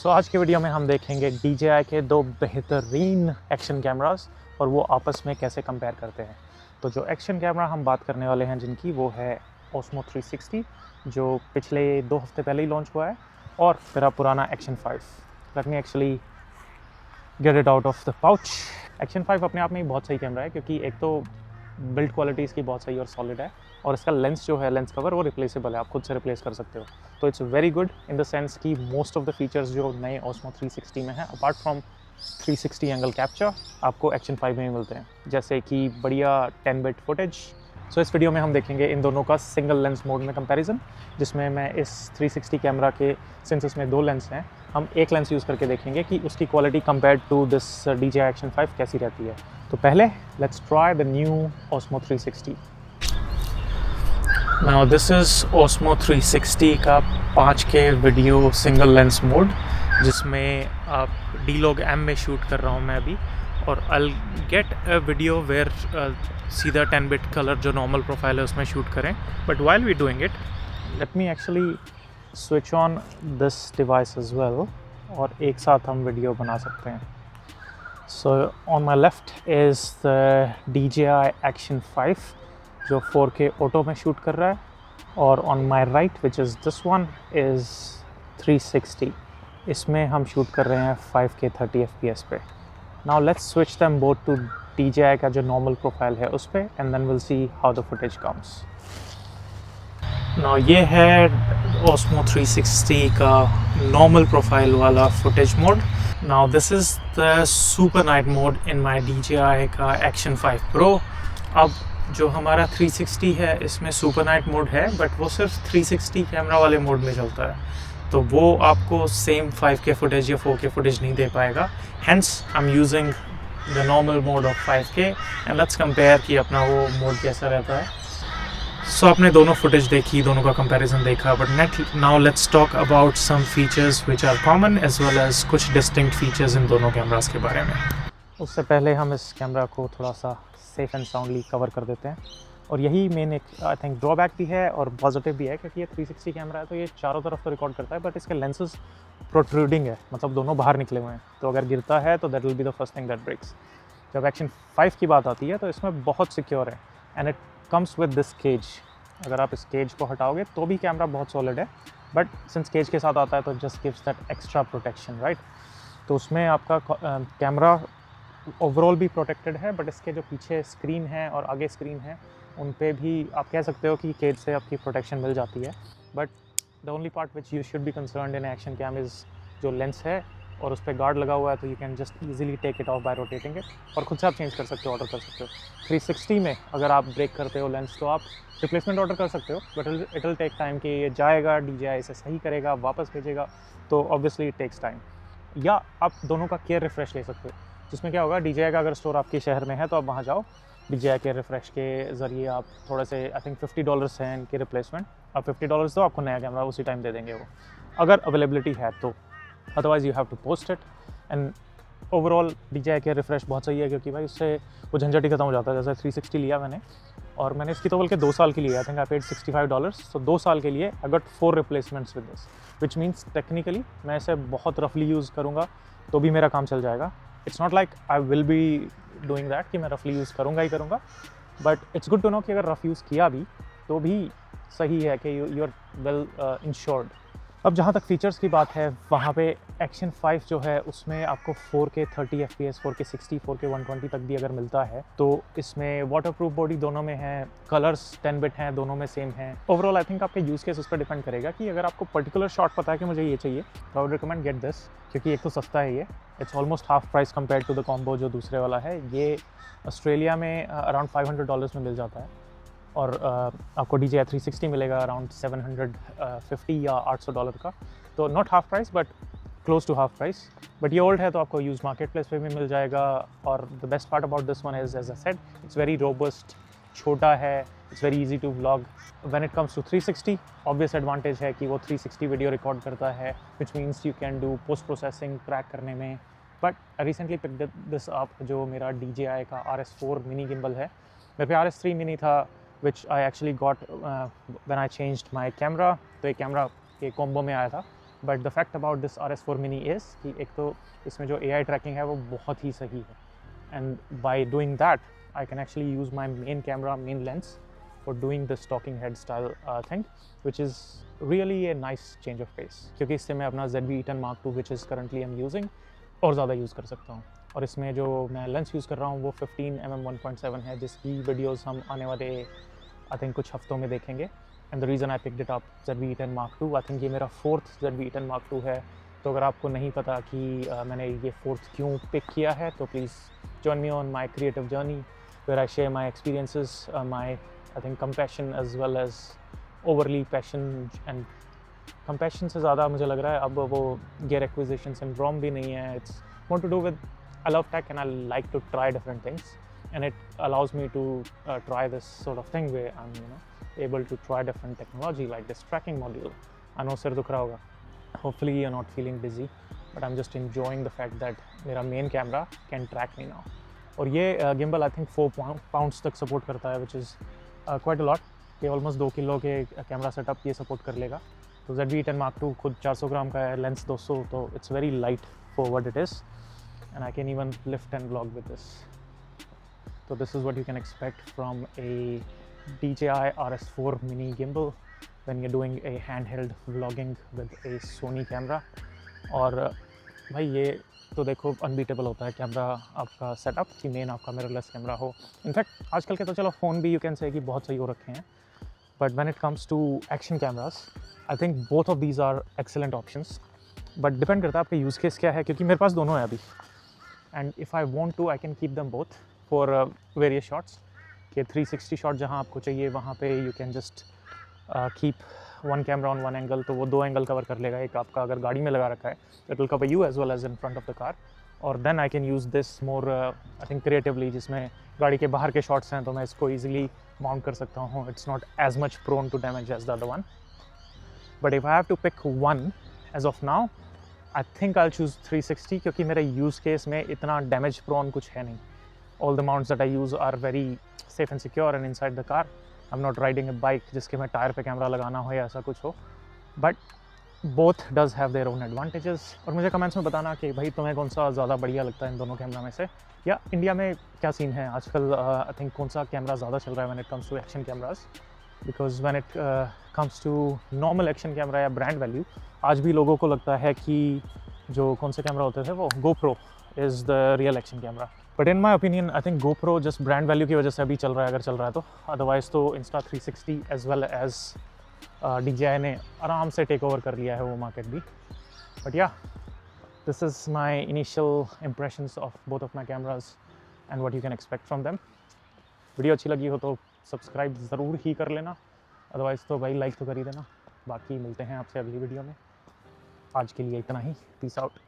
आज की वीडियो में हम देखेंगे DJI के दो बेहतरीन एक्शन कैमरास और वो आपस में कैसे कंपेयर करते हैं। तो जो एक्शन कैमरा हम बात करने वाले हैं जिनकी, वो है Osmo 360 जो पिछले 2 हफ्ते पहले ही लॉन्च हुआ है, और मेरा पुराना Action 5। Let me actually get it out of the pouch. Action 5 अपने आप में ही बहुत सही कैमरा है क्योंकि एक तो बिल्ड क्वालिटी इसकी बहुत सही और सॉलिड है, और इसका लेंस जो है, लेंस कवर, वो रिप्लेसेबल है, आप खुद से रिप्लेस कर सकते हो। तो it's very good in the sense कि मोस्ट ऑफ द फीचर्स जो नए Osmo 360 में है, अपार्ट फ्रॉम 360 एंगल कैप्चर, आपको Action 5 में ही मिलते हैं, जैसे कि बढ़िया 10 बिट फुटेज। सो इस वीडियो में हम देखेंगे इन दोनों का सिंगल लेंस मोड में कंपैरिजन, जिसमें मैं इस 360 कैमरा के, सिंस इसमें 2 लेंस हैं, हम एक लेंस यूज़ करके देखेंगे कि उसकी quality compared to this DJI Action 5 कैसी रहती है। तो पहले let's try the new Osmo 360। Now this is Osmo 360 का 5K video single lens mode, जिसमें आप D-Log M में शूट कर रहा हूँ मैं अभी, और I'll get a video where सीधा 10 बिट कलर जो नॉर्मल प्रोफाइल है उसमें शूट करें। But while we doing it, let me actually switch on this device as well, और एक साथ हम वीडियो बना सकते हैं। So on my left is the DJI Action 5 जो 4K ऑटो में शूट कर रहा है, और on my right, which is this one, is 360। इसमें हम शूट कर रहे हैं 5K 30 FPS पे। Now let's switch them both to DJI का जो नॉर्मल प्रोफाइल है उस पे, and then we'll see how the footage comes। Now ये है Osmo 360 का नॉर्मल प्रोफाइल वाला footage mode. Now this is the super night mode in my DJI का Action 5 Pro। अब जो हमारा 360 है, इसमें सुपर नाइट मोड है, बट वो सिर्फ 360 कैमरा वाले मोड में चलता है, तो वो आपको सेम 5K फुटेज या 4K फुटेज नहीं दे पाएगा। Hence I am using the normal mode of 5K, and let's compare कि अपना वो मोड कैसा रहता है। सो आपने दोनों फुटेज देखी, दोनों का कंपैरिजन देखा, but now let's talk about some features which are common as well as कुछ डिस्टिंक्ट फीचर्स इन दोनों कैमरास के बारे में। उससे पहले हम इस कैमरा को थोड़ा सा सेफ एंड साउंडली कवर कर देते हैं, और यही मेन एक आई थिंक ड्रॉबैक भी है और पॉजिटिव भी है, क्योंकि ये 360 कैमरा है तो ये चारों तरफ तो रिकॉर्ड करता है, बट इसके लेंसेज प्रोट्रूडिंग है, मतलब दोनों बाहर निकले हुए हैं, तो अगर गिरता है तो that will be the first thing that breaks. जब Action 5 की बात आती है तो इसमें बहुत सिक्योर है, and it comes with this cage. अगर आप इस केज को हटाओगे तो भी कैमरा बहुत सॉलिड है, बट सिंस केज के साथ आता है तो just gives that extra protection, right. तो उसमें आपका कैमरा ओवरऑल भी प्रोटेक्टेड है, बट इसके जो पीछे स्क्रीन है और आगे स्क्रीन है, उन पे भी आप कह सकते हो कि केज से आपकी प्रोटेक्शन मिल जाती है। But the only part which you should be concerned in action cam is जो लेंस है, और उस पर गार्ड लगा हुआ है, तो you can just easily take it off by rotating it, और खुद से आप चेंज कर सकते हो, ऑर्डर कर सकते हो। 360 में अगर आप ब्रेक करते हो लेंस, तो आप रिप्लेसमेंट ऑर्डर कर सकते हो, but it will take time कि ये जाएगा, DJI इसे सही करेगा, वापस भेजेगा, तो ऑब्वियसली इट टेक्स टाइम। या आप दोनों का केयर रिफ्रेश ले सकते हो, जिसमें क्या होगा, DJI का अगर स्टोर आपके शहर में है तो आप वहाँ जाओ, DJI के रिफ्रेश के ज़रिए आप थोड़े से, आई थिंक $50 हैं इनके रिप्लेसमेंट, आप $50 दो, आपको नया कैमरा उसी टाइम दे देंगे वो, अगर अवेलेबिलिटी है तो। Otherwise you have to post it. And overall DJI के रिफ्रेश बहुत सही है, क्योंकि भाई उससे वो झंझट ही खत्म हो जाता है। जैसे 360 लिया मैंने, और मैंने इसकी तो बल्कि 2 साल के लिए, आई थिंक आई पेड $65, सो 2 साल के लिए I got 4 replacements with this, which means technically मैं इसे बहुत रफली यूज़ करूँगा तो भी मेरा काम चल जाएगा। It's not like I will be doing that कि मैं रफली यूज़ करूँगा ही करूँगा, but it's good to know कि अगर रफ यूज़ किया भी तो भी सही है कि यू आर वेल इंश्योर्ड। अब जहाँ तक फ़ीचर्स की बात है, वहाँ पे Action 5 जो है उसमें आपको 4K 30 FPS, 4K 60, 4K 120 तक भी अगर मिलता है, तो इसमें वाटरप्रूफ बॉडी दोनों में है, कलर्स 10 बिट हैं, दोनों में सेम हैं। ओवरऑल आई थिंक आपके यूज़ केस उस पर डिपेंड करेगा कि अगर आपको पर्टिकुलर शॉट पता है कि मुझे ये चाहिए, तो I would recommend get this, क्योंकि एक तो सस्ता है, ये it's almost half price compare to the combo जो दूसरे वाला है। ये ऑस्ट्रेलिया में अराउंड $500 में मिल जाता है, और आपको DJI 360 मिलेगा अराउंड $750 या $800 का, तो not half price but close to half price. But ये ओल्ड है तो आपको यूज़ मार्केट प्लेस पे भी मिल जाएगा, और the best part about this one is, as I said, it's very robust, छोटा है, it's very easy to vlog. When it comes to 360, obvious advantage है कि वो 360 वीडियो रिकॉर्ड करता है, which means you can do post processing track करने में। But I recently picked this up, जो मेरा DJI का RS4 मिनी गिम्बल है, मेरे पे RS3 मिनी था, which I actually got when I changed my camera, तो एक कैमरा के कॉम्बो में आया था, but the fact about this RS4 mini is कि एक तो इसमें जो AI ट्रैकिंग है वो बहुत ही सही है, and by doing that I can actually use my main camera, main lens for doing this talking head style thing, which is really a nice change of pace, क्योंकि इससे मैं अपना ZV-E10 Mark II which is currently I'm using और ज़्यादा use कर सकता हूँ। और इसमें जो मैं लेंस यूज़ कर रहा हूँ वो 15mm 1.7 है, जिसकी वीडियोस हम आने वाले आई थिंक कुछ हफ्तों में देखेंगे। And the reason I picked it up ZV-E10 Mark II, I think ये मेरा 4th ZV-E10 Mark II है। तो अगर आपको नहीं पता कि मैंने ये 4th क्यों पिक किया है, तो please join me on my creative journey where I share my experiences, my I think compassion as well as overly passion, and compassion से ज़्यादा मुझे लग रहा है अब वो gear acquisition syndrome भी नहीं है। It's more to do with I love tech and I like to try different things, and it allows me to try this sort of thing where I'm able to try different technology like this tracking module. I know सिर दुख रहा होगा, hopefully you're not feeling dizzy, but I'm just enjoying the fact that मेरा main camera can track me now. और ये gimbal I think 4 pounds तक support करता है, which is quite a lot. ये ऑलमोस्ट 2 किलो के कैमरा सेटअप ये support कर लेगा। तो ZV-E10 Mark II खुद 400 ग्राम का है, लेंस 200, तो it's very light for what it is, and I can even lift and vlog with this. तो this is what you can expect from a DJI RS4 mini gimbal when you're doing a handheld vlogging with a Sony camera। और भाई ये तो देखो unbeatable होता है camera आपका setup कि मेन आपका मिररलेस कैमरा हो। इनफैक्ट आजकल के तो चलो फ़ोन भी यू कैन से कि बहुत सही हो रखे हैं, but when it comes to action cameras I think both of these are excellent options. But depend करता है आपका यूज़ केस क्या है, क्योंकि मेरे पास दोनों है अभी, and if I want to I can keep them both for various shots. कि 360 शॉट जहाँ आपको चाहिए वहाँ पे you can just keep one camera on one angle, तो वो 2 एंगल कवर कर लेगा। एक आपका अगर गाड़ी में लगा रखा है it will cover you as well as in front of the car. और then I can use this more I think creatively, जिसमें गाड़ी के बाहर के शॉट्स हैं तो मैं इसको ईजिली माउंट कर सकता हूँ। It's not as much prone to damage as the other one, but if I have to pick one as of now I think I choose 360, क्योंकि मेरे यूज़ केस में इतना डैमेज प्रोन कुछ है नहीं। All the mounts that I use are very safe and secure and inside the car. I am not riding a bike जिसके में tyre पे कैमरा लगाना हो या ऐसा कुछ हो, but both does have their own advantages. और मुझे कमेंट्स में बताना कि भाई तुम्हें कौन सा ज़्यादा बढ़िया लगता है इन दोनों कैमरा में से, या इंडिया में क्या सीन है आजकल। आई थिंक कौन सा कैमरा ज़्यादा चल रहा है when it comes to action cameras, because when it comes to normal action camera या ब्रांड वैल्यू, आज भी लोगों को लगता है कि जो कौन से कैमरा होते थे वो GoPro is the real action camera. But in my opinion I think GoPro just brand value की वजह से अभी चल रहा है, अगर चल रहा है तो। अदरवाइज़ तो Insta360 as well as DJI ने आराम से टेक ओवर कर लिया है वो मार्केट भी। बट या this is my initial impressions of both of my cameras and what you can expect from them. Video अच्छी लगी हो तो सब्सक्राइब ज़रूर ही कर लेना, अदरवाइज़ तो भाई लाइक तो कर ही देना। बाकी मिलते हैं आपसे अगली वीडियो में, आज के लिए इतना ही। Peace out.